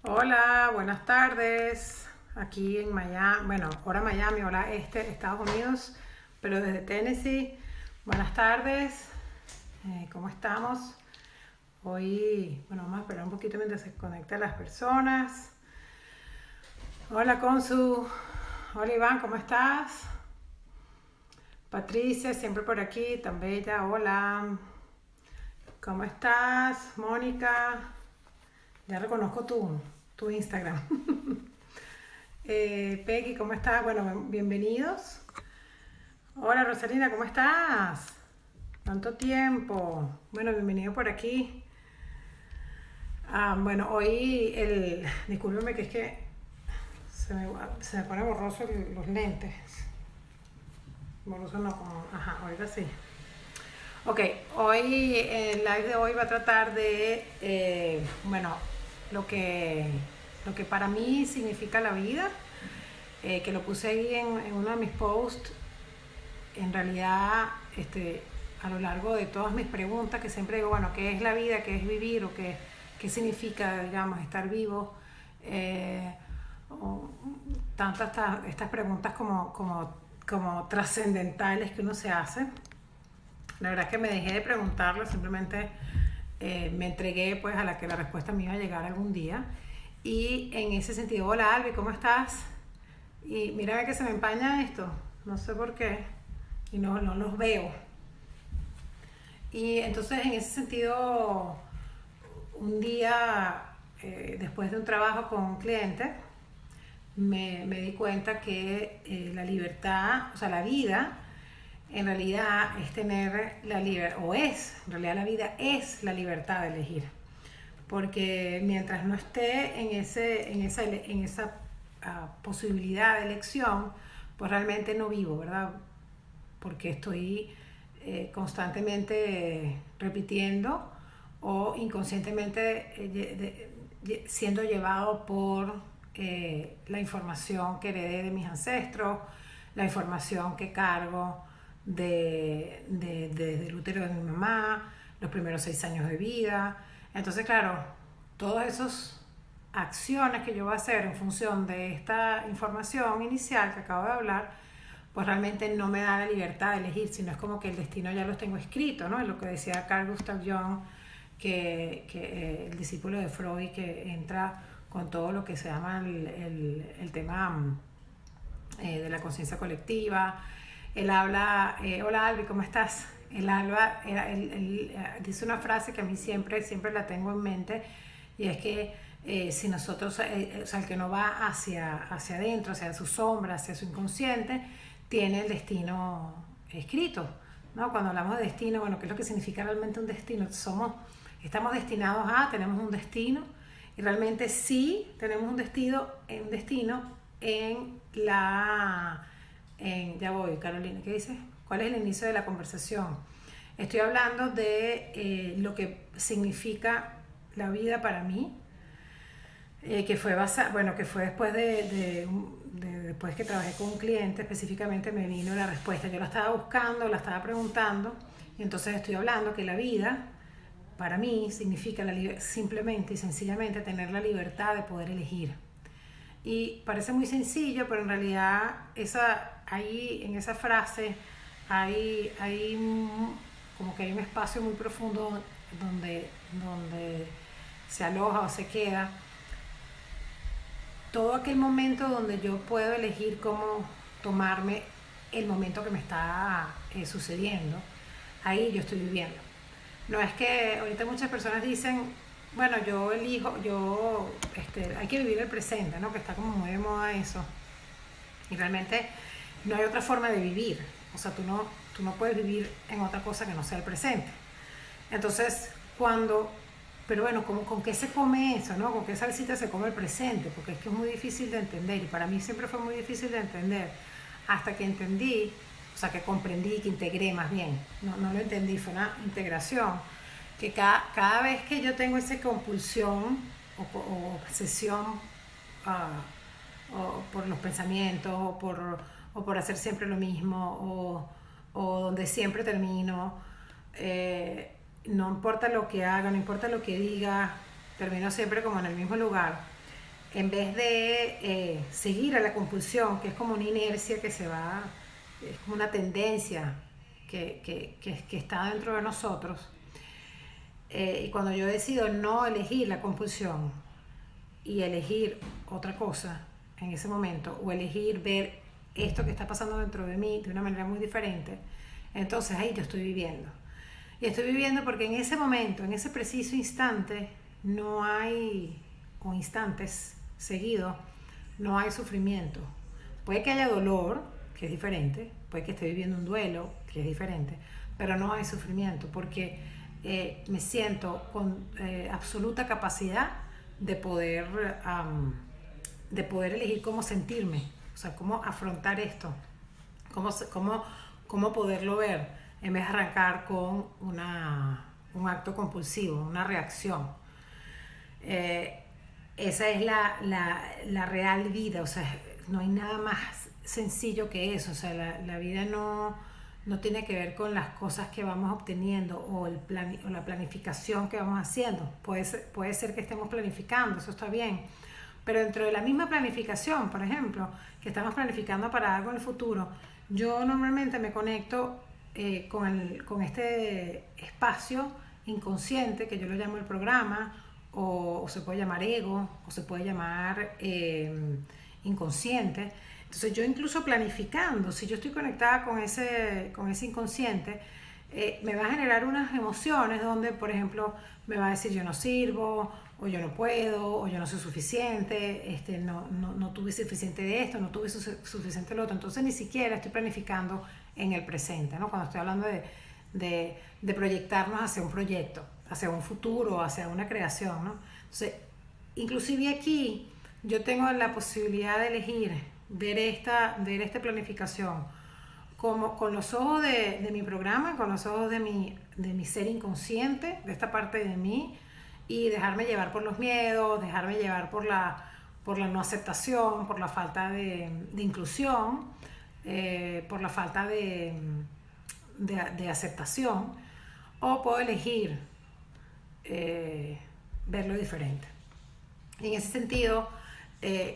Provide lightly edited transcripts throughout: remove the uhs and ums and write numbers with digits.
Hola, buenas tardes. Aquí en Miami, bueno, hora Miami, hora este, Estados Unidos, pero desde Tennessee. Buenas tardes. ¿Cómo estamos? Hoy, bueno, vamos a esperar un poquito mientras se conectan las personas. Hola, Consu. Hola, Iván, ¿cómo estás? Patricia, siempre por aquí, tan bella. Hola. ¿Cómo estás? Mónica. Ya reconozco tu Instagram. Peggy, ¿cómo estás? Bueno, bienvenidos. Hola Rosalina, ¿cómo estás? Tanto tiempo. Bueno, bienvenido por aquí. Bueno, hoy Discúlpeme que es que se me pone borroso los lentes. Borroso no, como... Ajá, ahorita sí. Ok, hoy el live de hoy va a tratar de, bueno, lo que, lo que para mí significa la vida, que lo puse ahí en uno de mis posts. En realidad, a lo largo de todas mis preguntas, que siempre digo, bueno, ¿qué es la vida? ¿Qué es vivir? ¿O qué significa, digamos, estar vivo? Eh, o tantas estas preguntas como trascendentales que uno se hace. La verdad es que me dejé de preguntarlo, simplemente me entregué pues a la que la respuesta me iba a llegar algún día. Y en ese sentido, hola Albi, ¿cómo estás? Y mira que se me empaña esto, no sé por qué, y no los veo. Y entonces en ese sentido, un día después de un trabajo con un cliente, me di cuenta que la libertad, o sea, la vida, en realidad es tener la libertad, o es, en realidad la vida es la libertad de elegir. Porque mientras no esté en esa posibilidad de elección, pues realmente no vivo, ¿verdad? Porque estoy constantemente repitiendo o inconscientemente siendo llevado por la información que heredé de mis ancestros, la información que cargo desde el útero de mi mamá, los primeros 6 años de vida. Entonces, claro, todas esas acciones que yo voy a hacer en función de esta información inicial que acabo de hablar, pues realmente no me da la libertad de elegir, sino es como que el destino ya lo tengo escrito, ¿no? Es lo que decía Carl Gustav Jung, que el discípulo de Freud, que entra con todo lo que se llama el tema de la conciencia colectiva. Él habla, hola Albi, ¿cómo estás? Él dice una frase que a mí siempre la tengo en mente, y es que si nosotros, o sea, el que no va hacia adentro, hacia su sombra, hacia su inconsciente, tiene el destino escrito, ¿no? Cuando hablamos de destino, bueno, ¿qué es lo que significa realmente un destino? Estamos destinados tenemos un destino, y realmente sí tenemos un destino ya voy, Carolina, ¿qué dices? ¿Cuál es el inicio de la conversación? Estoy hablando de lo que significa la vida para mí, que fue después después que trabajé con un cliente, específicamente me vino la respuesta. Yo la estaba buscando, la estaba preguntando, y entonces estoy hablando que la vida para mí significa simplemente y sencillamente tener la libertad de poder elegir. Y parece muy sencillo, pero en realidad ahí en esa frase hay como que hay un espacio muy profundo donde se aloja o se queda todo aquel momento donde yo puedo elegir cómo tomarme el momento que me está sucediendo. Ahí yo estoy viviendo. No es que ahorita muchas personas dicen, bueno, yo elijo, hay que vivir el presente, ¿no? Que está como muy de moda eso. Y realmente no hay otra forma de vivir. O sea, tú no puedes vivir en otra cosa que no sea el presente. Entonces, pero bueno, ¿con qué se come eso, no? ¿Con qué salsita se come el presente? Porque es que es muy difícil de entender, y para mí siempre fue muy difícil de entender, hasta que entendí, o sea, que comprendí, que integré más bien. No lo entendí, fue una integración, que cada vez que yo tengo esa compulsión o obsesión o por los pensamientos o por hacer siempre lo mismo o donde siempre termino, no importa lo que haga, no importa lo que diga, termino siempre como en el mismo lugar. en vez de seguir a la compulsión, que es como una inercia que se va, es como una tendencia que está dentro de nosotros, y cuando yo decido no elegir la compulsión y elegir otra cosa en ese momento, o elegir ver esto que está pasando dentro de mí de una manera muy diferente, entonces ahí yo estoy viviendo. Y estoy viviendo porque en ese momento, en ese preciso instante, no hay, o instantes seguidos, no hay sufrimiento. Puede que haya dolor, que es diferente, puede que esté viviendo un duelo, que es diferente, pero no hay sufrimiento porque me siento con absoluta capacidad de de poder elegir cómo sentirme, o sea, cómo afrontar esto, cómo poderlo ver, en vez de arrancar con un acto compulsivo, una reacción. Eh, Esa es la real vida, o sea, no hay nada más sencillo que eso, o sea, la vida no tiene que ver con las cosas que vamos obteniendo o la planificación que vamos haciendo. Puede ser que estemos planificando, eso está bien, pero dentro de la misma planificación, por ejemplo, que estamos planificando para algo en el futuro, yo normalmente me conecto con este espacio inconsciente, que yo lo llamo el programa, o se puede llamar ego, o se puede llamar inconsciente. Entonces yo incluso planificando, si yo estoy conectada con ese inconsciente, me va a generar unas emociones donde, por ejemplo, me va a decir yo no sirvo, o yo no puedo, o yo no soy suficiente, no tuve suficiente de esto, no tuve suficiente de lo otro. Entonces ni siquiera estoy planificando en el presente, ¿no? Cuando estoy hablando de proyectarnos hacia un proyecto, hacia un futuro, hacia una creación, ¿no? Entonces, inclusive aquí yo tengo la posibilidad de elegir ver esta planificación como con los ojos de mi programa, con los ojos de mi ser inconsciente, de esta parte de mí, y dejarme llevar por los miedos, dejarme llevar por la no aceptación, por la falta de inclusión, por la falta de aceptación, o puedo elegir verlo diferente. Y en ese sentido,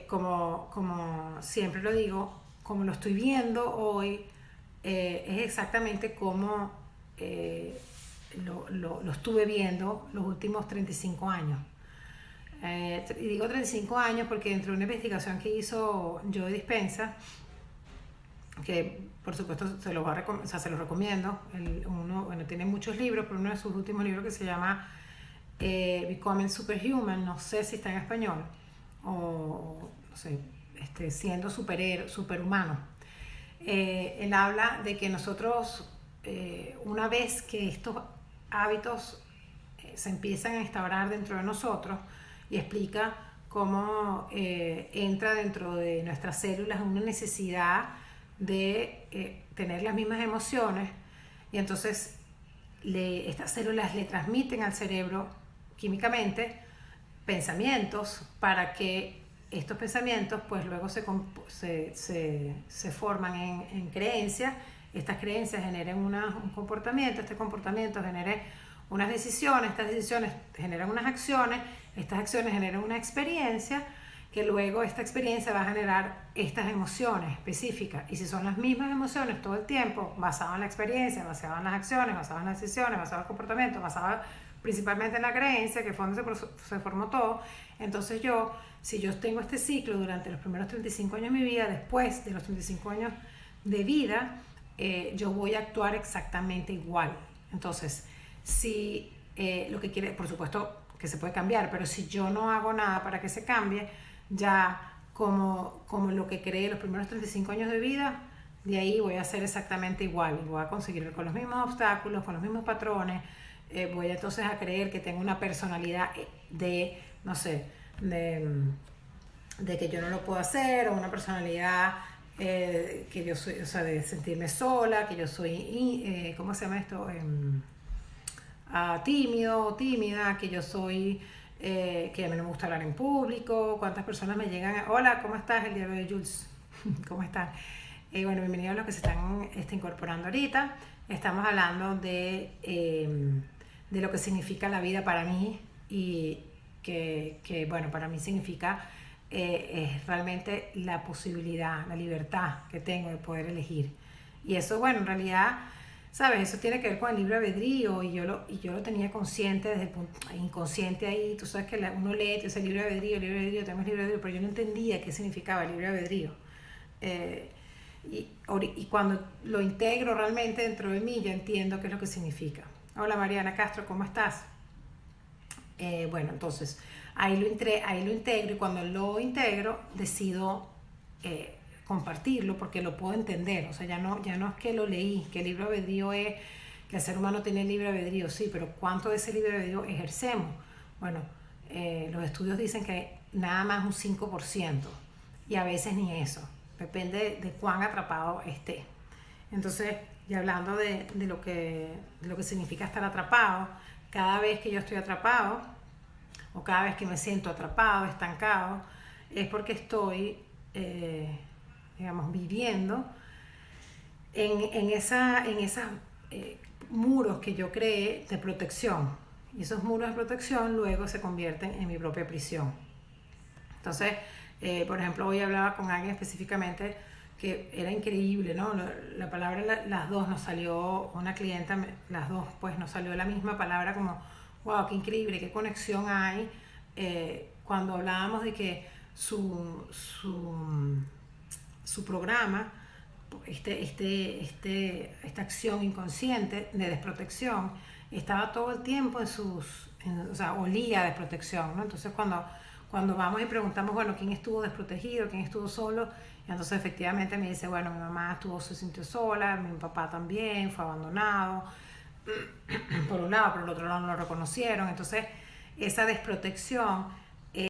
como siempre lo digo, como lo estoy viendo hoy, es exactamente como lo estuve viendo los últimos 35 años. Y digo 35 años porque dentro de una investigación que hizo Joe Dispenza, que por supuesto se los recomiendo, tiene muchos libros, pero uno de sus últimos libros que se llama Becoming Superhuman, no sé si está en español, o no sé, siendo superhumano. Él habla de que nosotros, una vez que estos hábitos se empiezan a instaurar dentro de nosotros, y explica cómo entra dentro de nuestras células una necesidad de tener las mismas emociones, y entonces estas células le transmiten al cerebro químicamente pensamientos para que estos pensamientos pues luego se forman en creencias. Estas creencias generan un comportamiento, este comportamiento genera unas decisiones, estas decisiones generan unas acciones, estas acciones generan una experiencia, que luego esta experiencia va a generar estas emociones específicas. Y si son las mismas emociones todo el tiempo, basadas en la experiencia, basadas en las acciones, basadas en las decisiones, basadas en el comportamiento, basadas principalmente en la creencia, que fue donde se formó todo, entonces si yo tengo este ciclo durante los primeros 35 años de mi vida, después de los 35 años de vida, yo voy a actuar exactamente igual. Entonces, si lo que quiere, por supuesto que se puede cambiar, pero si yo no hago nada para que se cambie, ya como lo que creé los primeros 35 años de vida, de ahí voy a hacer exactamente igual, y voy a conseguir con los mismos obstáculos, con los mismos patrones. Voy entonces a creer que tengo una personalidad no sé, de que yo no lo puedo hacer, o una personalidad que yo soy, o sea, de sentirme sola, que yo soy, ¿cómo se llama esto? Tímido o tímida, que yo soy, que a mí no me gusta hablar en público. ¿Cuántas personas me llegan? Hola, ¿cómo estás? El día de Jules, ¿cómo están? Bueno, bienvenidos a los que se están incorporando ahorita. Estamos hablando de lo que significa la vida para mí, y que bueno, para mí significa es realmente la posibilidad, la libertad que tengo de poder elegir. Y eso, bueno, en realidad, ¿sabes? Eso tiene que ver con el libre albedrío y yo lo tenía consciente desde el punto, inconsciente ahí. Tú sabes que uno lee, te dice libre albedrío, tenemos libre albedrío, pero yo no entendía qué significaba libre albedrío. Eh, y cuando lo integro realmente dentro de mí, ya entiendo qué es lo que significa. Hola Mariana Castro, ¿cómo estás? Bueno, entonces ahí lo integro y cuando lo integro decido compartirlo porque lo puedo entender. O sea, ya no es que lo leí, que el libre albedrío es que el ser humano tiene libre albedrío, sí, pero ¿cuánto de ese libre albedrío ejercemos? Bueno, los estudios dicen que nada más un 5% y a veces ni eso, depende de cuán atrapado esté. Entonces, y hablando de lo que significa estar atrapado, cada vez que yo estoy atrapado o cada vez que me siento atrapado, estancado, es porque estoy, digamos, viviendo en esos muros que yo creé de protección. Y esos muros de protección luego se convierten en mi propia prisión. Entonces, por ejemplo, hoy hablaba con alguien específicamente que era increíble, ¿no? La palabra, las dos nos salió, una clienta, las dos, pues nos salió la misma palabra como, wow, qué increíble, qué conexión hay. Cuando hablábamos de que su programa, esta acción inconsciente de desprotección, estaba todo el tiempo o sea, olía a desprotección, ¿no? Entonces cuando vamos y preguntamos, bueno, ¿quién estuvo desprotegido? ¿Quién estuvo solo? Y entonces efectivamente me dice, bueno, mi mamá se sintió sola, mi papá también, fue abandonado, por un lado, por el otro lado no lo reconocieron. Entonces esa desprotección